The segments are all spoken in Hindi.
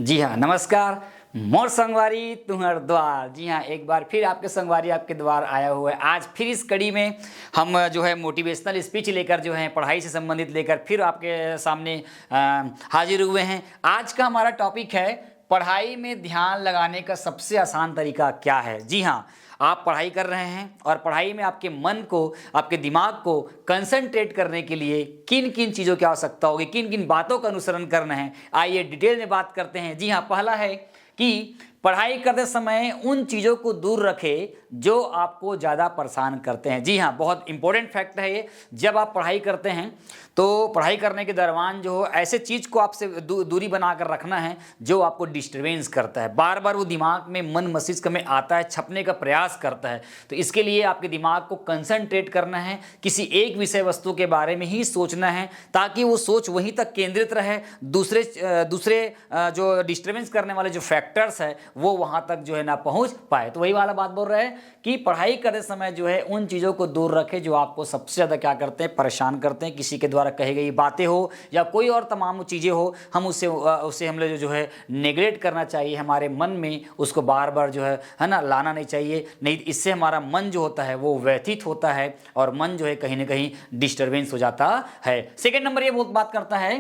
जी हाँ, नमस्कार। मोर संगवारी तुम्हार द्वार। जी हाँ, एक बार फिर आपके संगवारी आपके द्वार आया हुआ है। आज फिर इस कड़ी में हम जो है मोटिवेशनल स्पीच लेकर जो है पढ़ाई से संबंधित लेकर फिर आपके सामने हाजिर हुए हैं। आज का हमारा टॉपिक है पढ़ाई में ध्यान लगाने का सबसे आसान तरीका क्या है। जी हाँ, आप पढ़ाई कर रहे हैं और पढ़ाई में आपके मन को, आपके दिमाग को कंसंट्रेट करने के लिए किन किन चीज़ों की आवश्यकता होगी, किन किन बातों का अनुसरण करना है, आइए डिटेल में बात करते हैं। जी हाँ, पहला है कि पढ़ाई करते समय उन चीज़ों को दूर रखें जो आपको ज़्यादा परेशान करते हैं। जी हाँ, बहुत इंपॉर्टेंट फैक्ट है ये। जब आप पढ़ाई करते हैं तो पढ़ाई करने के दरमियान जो ऐसे चीज़ को आपसे दूरी बनाकर रखना है जो आपको डिस्टर्बेंस करता है, बार बार वो दिमाग में, मन मस्तिष्क में आता है, छपने का प्रयास करता है। तो इसके लिए आपके दिमाग को कंसंट्रेट करना है, किसी एक विषय वस्तु के बारे में ही सोचना है ताकि वो सोच वहीं तक केंद्रित रहे, दूसरे जो डिस्टर्बेंस करने वाले जो फैक्टर्स है वो वहाँ तक जो है ना पहुँच पाए। तो वही वाला बात बोल रहे हैं कि पढ़ाई करते समय जो है उन चीज़ों को दूर रखें जो आपको सबसे ज़्यादा क्या करते हैं, परेशान करते हैं। किसी के द्वारा कही गई बातें हो या कोई और तमाम चीज़ें हो, हम उसे हम लोग जो है नेगलेक्ट करना चाहिए। हमारे मन में उसको बार बार जो है ना लाना नहीं चाहिए, नहीं इससे हमारा मन जो होता है वो व्यथित होता है और मन जो है कहीं ना कहीं डिस्टर्बेंस हो जाता है। सेकेंड नंबर ये बहुत बात करता है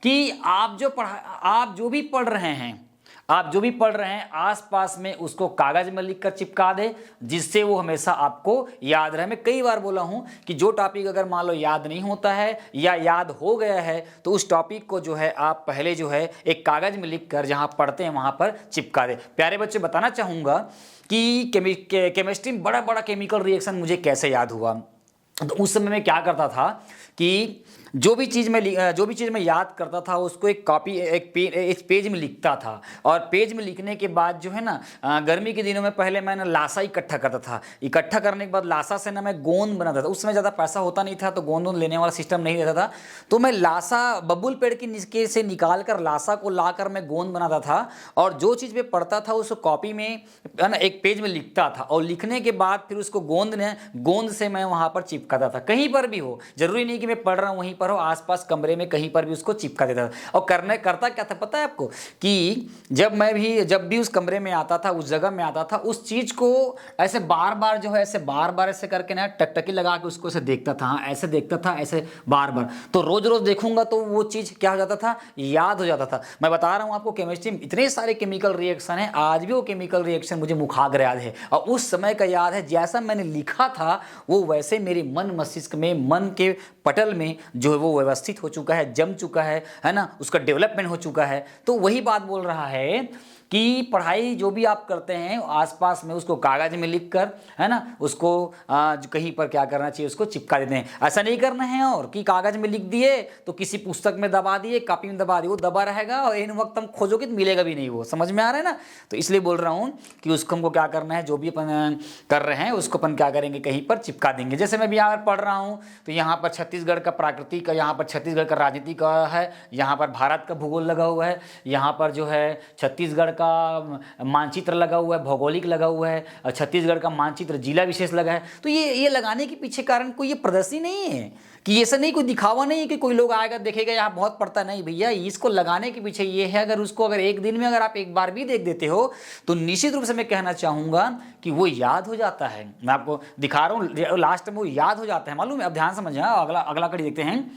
कि आप जो भी पढ़ रहे हैं आसपास में उसको कागज में लिखकर चिपका दे, जिससे वो हमेशा आपको याद रहे। मैं कई बार बोला हूं कि जो टॉपिक अगर मान लो याद नहीं होता है या याद हो गया है तो उस टॉपिक को जो है आप पहले जो है एक कागज में लिखकर जहां पढ़ते हैं वहां पर चिपका दे। प्यारे बच्चे, बताना चाहूंगा कि केमिस्ट्री में बड़ा बड़ा केमिकल रिएक्शन मुझे कैसे याद हुआ। तो उस समय मैं क्या करता था कि जो भी चीज़ मैं याद करता था उसको एक पेज में लिखता था। और पेज में लिखने के बाद जो है ना गर्मी के दिनों में पहले मैं ना लाशा इकट्ठा करता था। इकट्ठा करने के बाद लाशा से ना मैं गोंद बनाता था। उस समय ज़्यादा पैसा होता नहीं था तो गोंद लेने वाला सिस्टम नहीं रहता था। तो मैं लाशा बबूल पेड़ की नीचे से निकाल कर लाशा को ला कर मैं गोंद बनाता था और जो चीज़ मैं पढ़ता था उसको कॉपी में है ना एक पेज में लिखता था और लिखने के बाद फिर उसको गोंद से मैं वहाँ पर चिपकाता था। कहीं पर भी हो, जरूरी नहीं कि मैं पढ़ रहा हूँ वहीं पर हो, आसपास कमरे में कहीं पर भी उसको चिपका देता था। और करता क्या था पता है आपको कि जब भी उस कमरे में आता था, उस जगह में आता था, उस चीज को ऐसे बार बार ऐसे करके ना टकटकी लगा के उसको ऐसे देखता था, ऐसे देखता था, ऐसे बार बार। तो रोज रोज देखूंगा तो वो चीज क्या हो जाता था, याद हो जाता था। मैं बता रहा हूं आपको, केमिस्ट्री में इतने सारे केमिकल रिएक्शन है, आज भी वो केमिकल रिएक्शन मुझे मुखाग्र याद है और उस समय का याद है। जैसा मैंने लिखा था वो वैसे मेरे मन मस्तिष्क में, मन के पटल में जो है वो व्यवस्थित हो चुका है, जम चुका है ना, उसका डेवलपमेंट हो चुका है। तो वही बात बोल रहा है कि पढ़ाई जो भी आप करते हैं आसपास में उसको कागज में लिखकर है ना उसको कहीं पर क्या करना चाहिए, उसको चिपका देते हैं। ऐसा नहीं करना है और कि कागज में लिख दिए तो किसी पुस्तक में दबा दिए, कॉपी में दबा दिए, वो दबा रहेगा और इन वक्त हम खोजोगे तो मिलेगा भी नहीं। वो समझ में आ रहा है ना। तो इसलिए बोल रहा हूँ कि उसको हमको क्या करना है, जो भी अपन कर रहे हैं उसको अपन क्या करेंगे, कहीं पर चिपका देंगे। जैसे मैं भी यहाँ पर पढ़ रहा हूँ तो यहाँ पर छत्तीसगढ़ का प्राकृतिक का, यहाँ पर छत्तीसगढ़ का राजनीति का है, यहाँ पर भारत का भूगोल लगा हुआ है, यहाँ पर जो है छत्तीसगढ़ का मानचित्र लगा हुआ है, भौगोलिक लगा हुआ है, और छत्तीसगढ़ का मानचित्र जिला विशेष लगा है। तो ये लगाने के पीछे कारण कोई ये प्रदर्शनी नहीं है कि ऐसा नहीं, कोई दिखावा नहीं है कि कोई लोग आएगा देखेगा यहाँ बहुत पड़ता नहीं। भैया, इसको लगाने के पीछे ये है, अगर एक दिन में अगर आप एक बार भी देख देते हो तो निश्चित रूप से मैं कहना चाहूंगा कि वो याद हो जाता है। मैं आपको दिखा रहा हूँ, लास्ट में वो याद हो जाता है, मालूम है। अब ध्यान समझ, अगला कड़ी देखते हैं।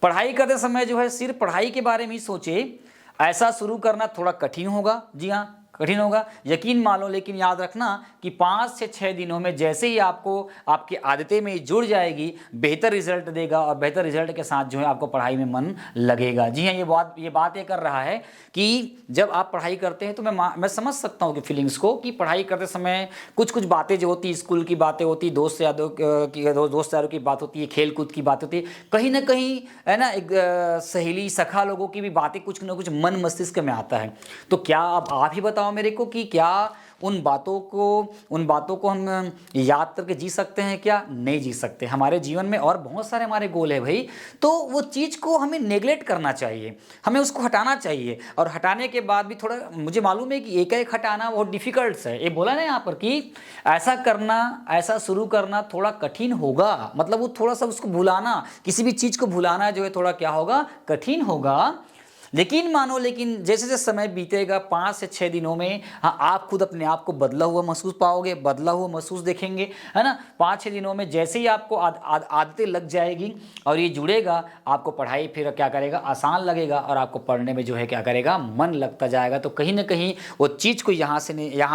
पढ़ाई करते समय जो है सिर्फ पढ़ाई के बारे में ही सोचे, ऐसा शुरू करना थोड़ा कठिन होगा। जी हाँ, कठिन होगा, यकीन मानो। लेकिन याद रखना कि 5 से 6 दिनों में जैसे ही आपको आपकी आदतें में जुड़ जाएगी, बेहतर रिजल्ट देगा और बेहतर रिजल्ट के साथ जो है आपको पढ़ाई में मन लगेगा। जी हाँ, ये बात कर रहा है कि जब आप पढ़ाई करते हैं तो मैं समझ सकता हूँ कि फीलिंग्स को, कि पढ़ाई करते समय कुछ बातें जो होती, स्कूल की बातें होती, दोस्त यारों की बात होती है, खेल कूद की बात होती है, कहीं ना कहीं है ना एक सहेली सखा लोगों की भी बातें कुछ ना कुछ मन मस्तिष्क में आता है। तो क्या अब आप ही बताओ मेरे को कि क्या उन बातों को हम याद करके जी सकते हैं? क्या नहीं जी सकते। हमारे जीवन में और बहुत सारे हमारे गोल है भाई, तो वो चीज़ को हमें नेगलेक्ट करना चाहिए, हमें उसको हटाना चाहिए। और हटाने के बाद भी थोड़ा, मुझे मालूम है कि एक हटाना बहुत डिफिकल्ट है। ये बोला ना यहाँ पर कि ऐसा करना, ऐसा शुरू करना थोड़ा कठिन होगा, मतलब वो थोड़ा सा उसको भुलाना, किसी भी चीज़ को भुलाना जो है थोड़ा क्या होगा, कठिन होगा। लेकिन मानो, लेकिन जैसे जैसे समय बीतेगा 5 से 6 दिनों में हाँ आप खुद अपने आप को बदला हुआ महसूस पाओगे, बदला हुआ महसूस देखेंगे, है ना। 5-6 दिनों में जैसे ही आपको आदतें लग जाएगी और ये जुड़ेगा, आपको पढ़ाई फिर क्या करेगा, आसान लगेगा और आपको पढ़ने में जो है क्या करेगा, मन लगता जाएगा। तो कहीं ना कहीं वो चीज़ को यहाँ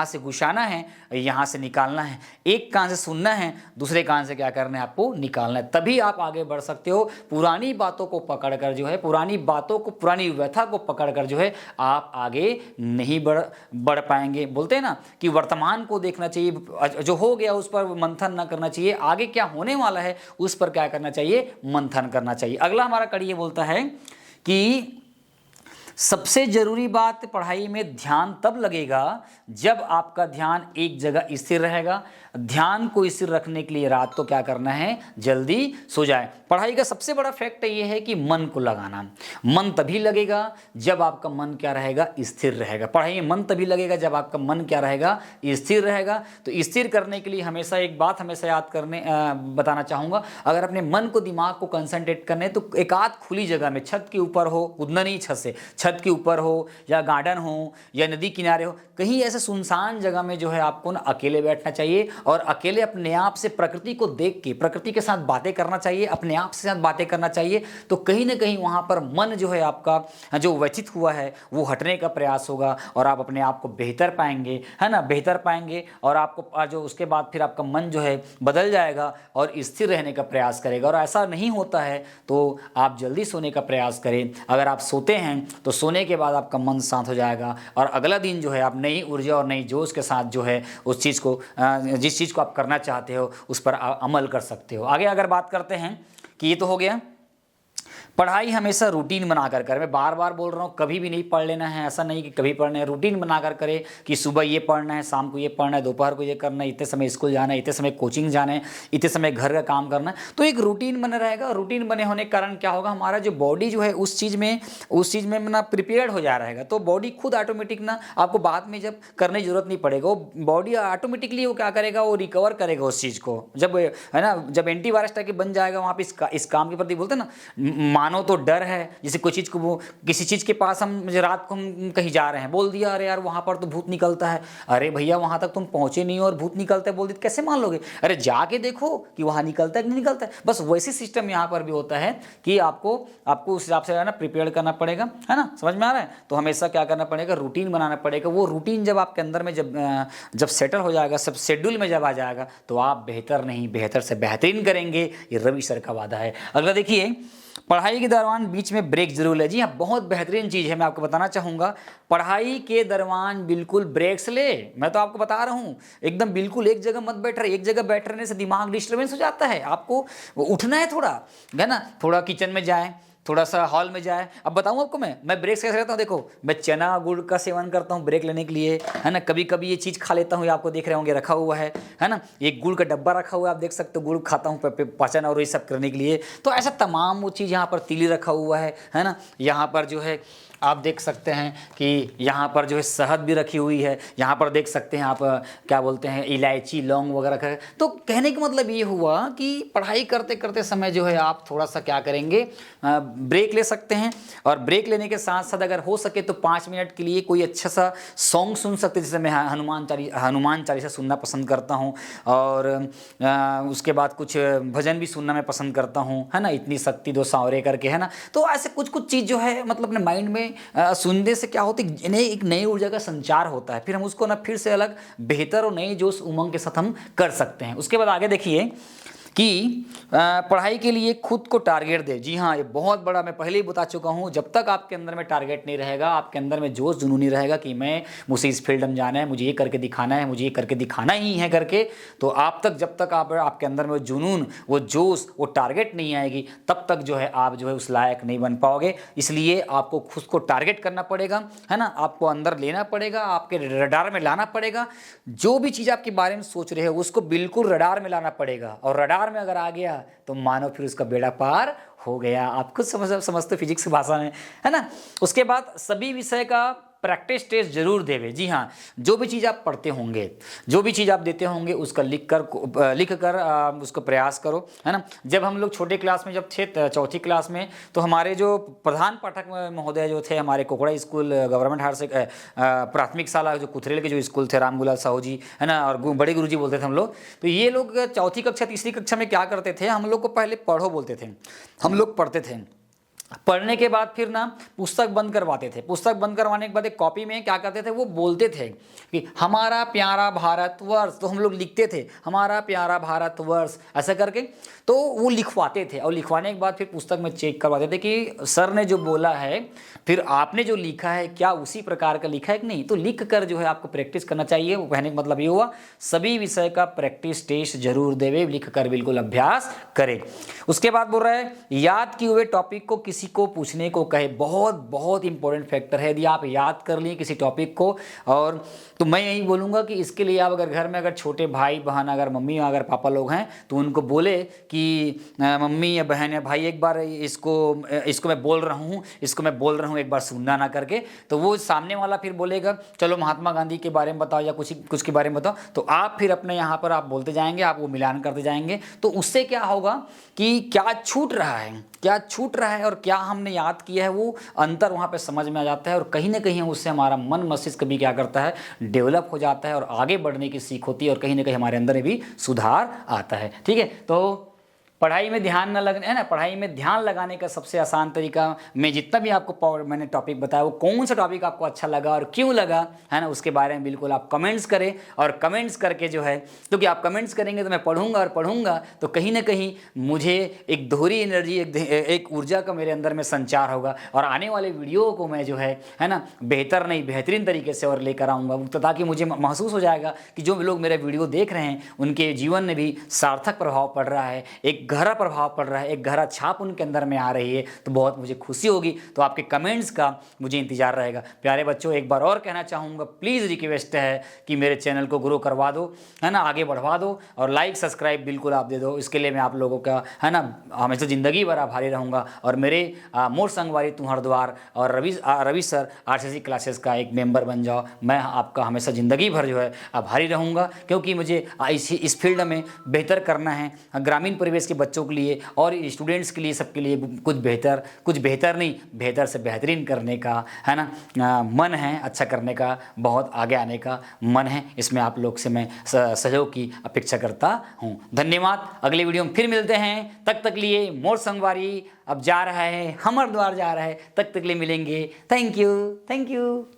से घुसाना है, यहाँ से निकालना है। एक कान से सुनना है, दूसरे कान से क्या करना है, आपको निकालना है। तभी आप आगे बढ़ सकते हो। पुरानी बातों को पकड़कर जो है, पुरानी बातों को, पुरानी व्यथा को पकड़कर जो है आप आगे नहीं बढ़ पाएंगे। बोलते हैं ना कि वर्तमान को देखना चाहिए, जो हो गया उस पर मंथन ना करना चाहिए, आगे क्या होने वाला है उस पर क्या करना चाहिए, मंथन करना चाहिए। अगला हमारा कड़ी ये बोलता है कि सबसे जरूरी बात पढ़ाई में ध्यान तब लगेगा जब आपका ध्यान एक जगह स्थिर रहेगा। ध्यान को स्थिर रखने के लिए रात को क्या करना है, जल्दी सो जाए। पढ़ाई का सबसे बड़ा फैक्ट ये है कि मन को लगाना। मन तभी लगेगा जब आपका मन क्या रहेगा, स्थिर रहेगा। पढ़ाई में मन तभी लगेगा जब आपका मन क्या रहेगा, स्थिर रहेगा। तो स्थिर करने के लिए हमेशा एक बात हमेशा याद करने बताना चाहूँगा, अगर अपने मन को, दिमाग को कंसंट्रेट करने तो एक आध खुली जगह में, छत के ऊपर हो, कूदना नहीं छत से, छत के ऊपर हो या गार्डन हो या नदी किनारे हो, कहीं ऐसे सुनसान जगह में जो है आपको ना अकेले बैठना चाहिए और अकेले अपने आप से प्रकृति को देख के, प्रकृति के साथ बातें करना चाहिए, अपने आप से साथ बातें करना चाहिए। तो कहीं ना कहीं वहाँ पर मन जो है आपका जो व्यथित हुआ है वो हटने का प्रयास होगा और आप अपने आप को बेहतर पाएंगे, है ना, बेहतर पाएंगे। और आपको जो उसके बाद फिर आपका मन जो है बदल जाएगा और स्थिर रहने का प्रयास करेगा। और ऐसा नहीं होता है तो आप जल्दी सोने का प्रयास करें। अगर आप सोते हैं तो सोने के बाद आपका मन शांत हो जाएगा और अगला दिन जो है आप नई ऊर्जा और नई जोश के साथ जो है उस चीज़ को, जिस चीज़ को आप करना चाहते हो उस पर अमल कर सकते हो। आगे अगर बात करते हैं कि ये तो हो गया पढ़ाई हमेशा रूटीन बनाकर करें। मैं बार बार बोल रहा हूँ, कभी भी नहीं पढ़ लेना है, ऐसा नहीं कि कभी पढ़ना है। रूटीन बनाकर करें कि सुबह ये पढ़ना है, शाम को ये पढ़ना है, दोपहर को ये करना है, इतने समय स्कूल जाना है, इतने समय कोचिंग जाना है, इतने समय घर का काम करना है। तो एक रूटीन बना रहेगा। रूटीन बने होने के कारण क्या होगा, हमारा जो बॉडी जो है उस चीज़ में ना प्रिपेयर्ड हो जा रहेगा। तो बॉडी खुद ऑटोमेटिक ना, आपको बाद में जब करने की जरूरत नहीं पड़ेगा, वो बॉडी ऑटोमेटिकली वो क्या करेगा, वो रिकवर करेगा उस चीज़ को। जब है ना, जब एंटीवायरस टाइप बन जाएगा वहाँ पे इस काम के प्रति, बोलते हैं ना, मानो तो डर है। जैसे कोई चीज़ को, वो किसी चीज़ के पास हम रात को हम कहीं जा रहे हैं, बोल दिया अरे यार वहाँ पर तो भूत निकलता है। अरे भैया वहाँ तक तुम पहुँचे नहीं हो और भूत निकलता है बोल दिया, कैसे मान लोगे? अरे जाके देखो कि वहाँ निकलता है कि नहीं निकलता है। बस वैसी सिस्टम यहाँ पर भी होता है कि आपको उस हिसाब से है ना प्रिपेयर करना पड़ेगा, है ना, समझ में आ रहा है। तो हमेशा क्या करना पड़ेगा, रूटीन बनाना पड़ेगा। वो रूटीन जब आपके अंदर में जब सेटल हो जाएगा, सब शेड्यूल में जब आ जाएगा तो आप बेहतर नहीं बेहतर से बेहतरीन करेंगे। ये रवि सर का वादा है। अगला देखिए, पढ़ाई के दौरान बीच में ब्रेक जरूर है। जी हाँ, बहुत बेहतरीन चीज़ है, मैं आपको बताना चाहूँगा। पढ़ाई के दौरान बिल्कुल ब्रेक्स ले। मैं तो आपको बता रहा हूँ, एकदम बिल्कुल एक जगह मत बैठ रहे। एक जगह बैठ रहने से दिमाग डिस्टर्बेंस हो जाता है। आपको उठना है थोड़ा, है ना, थोड़ा किचन में जाए, थोड़ा सा हॉल में जाए। अब बताऊँ आपको मैं ब्रेक कैसे लेता हूँ। देखो, मैं चना गुड़ का सेवन करता हूँ ब्रेक लेने के लिए, है ना। कभी कभी ये चीज़ खा लेता हूँ, ये आपको देख रहे होंगे रखा हुआ है ना। एक गुड़ का डब्बा रखा हुआ है, आप देख सकते हो। गुड़ खाता हूँ पाचन और ये सब करने के लिए। तो ऐसा तमाम वो चीज़, यहाँ पर तिली रखा हुआ है ना। यहाँ पर जो है आप देख सकते हैं कि यहाँ पर जो है शहद भी रखी हुई है। यहाँ पर देख सकते हैं आप क्या बोलते हैं, इलायची, लौंग वगैरह का। तो कहने का मतलब ये हुआ कि पढ़ाई करते करते समय जो है आप थोड़ा सा क्या करेंगे, ब्रेक ले सकते हैं। और ब्रेक लेने के साथ साथ अगर हो सके तो 5 मिनट के लिए कोई अच्छा सा सॉन्ग सुन सकते हैं। जैसे मैं हनुमान चालीसा सुनना पसंद करता हूँ और उसके बाद कुछ भजन भी सुनना मैं पसंद करता हूँ, है ना। इतनी शक्ति दो सांवरे करके, है ना। तो ऐसे कुछ चीज़ जो है मतलब अपने माइंड में सुनने से क्या होती है, एक नई ऊर्जा का संचार होता है। फिर हम उसको ना फिर से अलग बेहतर और नई जोश उमंग के साथ हम कर सकते हैं। उसके बाद आगे देखिए कि पढ़ाई के लिए खुद को टारगेट दे। जी हाँ, ये बहुत बड़ा, मैं पहले ही बता चुका हूँ। जब तक आपके अंदर में टारगेट नहीं रहेगा, आपके अंदर में जोश जुनून नहीं रहेगा कि मुझे इस फील्ड में जाना है, मुझे ये करके दिखाना है, मुझे ये करके दिखाना ही है करके, तो जब तक आपके अंदर में वो जुनून, वो जोश, वो टारगेट नहीं आएगी, तब तक जो है आप जो है उस लायक नहीं बन पाओगे। इसलिए आपको खुद को टारगेट करना पड़ेगा, है ना। आपको अंदर लेना पड़ेगा, आपके रडार में लाना पड़ेगा। जो भी चीज़ आपके बारे में सोच रहे हो उसको बिल्कुल रडार में लाना पड़ेगा। और रडार में अगर आ गया तो मानो फिर उसका बेड़ा पार हो गया। आप खुद समझते फिजिक्स की भाषा में, है ना। उसके बाद सभी विषय का प्रैक्टिस टेस्ट जरूर देवे। जी हाँ, जो भी चीज़ आप पढ़ते होंगे, जो भी चीज़ आप देते होंगे उसका लिख कर उसको प्रयास करो, है ना। जब हम लोग छोटे क्लास में जब थे, चौथी क्लास में, तो हमारे जो प्रधान पाठक महोदय जो थे हमारे कोकड़ा स्कूल गवर्नमेंट हायर से प्राथमिक शाला जो कुथरेल के जो स्कूल थे, रामगुलाल साहू जी, है ना, और बड़े गुरुजी बोलते थे हम लोग। तो ये लोग चौथी कक्षा तीसरी कक्षा में क्या करते थे, हम लोग को पहले पढ़ो बोलते थे, हम लोग पढ़ते थे। पढ़ने के बाद फिर ना पुस्तक बंद करवाते थे। पुस्तक बंद करवाने के बाद एक कॉपी में क्या करते थे, वो बोलते थे कि हमारा प्यारा भारतवर्ष, तो हम लोग लिखते थे हमारा प्यारा भारतवर्ष ऐसा करके, तो वो लिखवाते थे। और लिखवाने के बाद फिर पुस्तक में चेक करवाते थे कि सर ने जो बोला है, फिर आपने जो लिखा है क्या उसी प्रकार का लिखा है कि नहीं। तो लिख कर जो है आपको प्रैक्टिस करना चाहिए। वो कहने का मतलब ये हुआ सभी विषय का प्रैक्टिस टेस्ट जरूर देवे, लिख कर बिल्कुल अभ्यास करे। उसके बाद बोल रहा है याद किए हुए टॉपिक को किसी को पूछने को कहे। बहुत बहुत इंपॉर्टेंट फैक्टर है। यदि आप याद कर लिए किसी टॉपिक को, और तो मैं यही बोलूँगा कि इसके लिए आप अगर घर में अगर छोटे भाई बहन, अगर मम्मी अगर पापा लोग हैं, तो उनको बोले कि मम्मी या बहन या भाई एक बार इसको मैं बोल रहा हूँ एक बार सुनना ना करके। तो वो सामने वाला फिर बोलेगा चलो महात्मा गांधी के बारे में बताओ या कुछ के बारे में बताओ, तो आप फिर अपने यहाँ पर आप बोलते जाएंगे, आप वो मिलान करते जाएंगे। तो उससे क्या होगा कि क्या छूट रहा है और क्या हमने याद किया है, वो अंतर वहाँ पे समझ में आ जाता है। और कहीं ना कहीं उससे हमारा मन मस्तिष्क भी क्या करता है, डेवलप हो जाता है और आगे बढ़ने की सीख होती है, और कहीं ना कहीं हमारे अंदर भी सुधार आता है। ठीक है, तो पढ़ाई में ध्यान न लगने, है ना, पढ़ाई में ध्यान लगाने का सबसे आसान तरीका, मैं जितना भी आपको मैंने टॉपिक बताया, वो कौन सा टॉपिक आपको अच्छा लगा और क्यों लगा, है ना, उसके बारे में बिल्कुल आप कमेंट्स करें। और कमेंट्स करके जो है, क्योंकि आप कमेंट्स करेंगे तो मैं पढ़ूंगा तो कहीं ना कहीं मुझे एक दोहरी एनर्जी, एक ऊर्जा का मेरे अंदर में संचार होगा, और आने वाले वीडियो को मैं जो है ना, बेहतरीन तरीके से और लेकर आऊँगा, ताकि मुझे महसूस हो जाएगा कि जो लोग मेरा वीडियो देख रहे हैं उनके जीवन में भी सार्थक प्रभाव पड़ रहा है, एक गहरा प्रभाव पड़ रहा है, एक गहरा छाप उनके अंदर में आ रही है। तो बहुत मुझे खुशी होगी। तो आपके कमेंट्स का मुझे इंतजार रहेगा। प्यारे बच्चों, एक बार और कहना चाहूँगा, प्लीज़ रिक्वेस्ट है कि मेरे चैनल को ग्रो करवा दो, है ना, आगे बढ़वा दो, और लाइक सब्सक्राइब बिल्कुल आप दे दो। इसके लिए मैं आप लोगों का, है ना, हमेशा ज़िंदगी भर आभारी रहूँगा। और मेरे मोर संगवारी तुम्हार द्वार और रवि सर RCC क्लासेस का एक मेंबर बन जाओ। मैं आपका हमेशा ज़िंदगी भर जो है आभारी रहूँगा, क्योंकि मुझे इस फील्ड में बेहतर करना है, ग्रामीण परिवेश के बच्चों के लिए और स्टूडेंट्स के लिए, सबके लिए कुछ बेहतर नहीं, बेहतर से बेहतरीन करने का, है ना, मन है, अच्छा करने का, बहुत आगे आने का मन है। इसमें आप लोग से मैं सहयोग की अपेक्षा करता हूँ। धन्यवाद। अगले वीडियो में फिर मिलते हैं। तक लिए मोर संगवारी अब जा रहा है, हमर द्वार जा रहा है। तक लिए मिलेंगे। Thank you.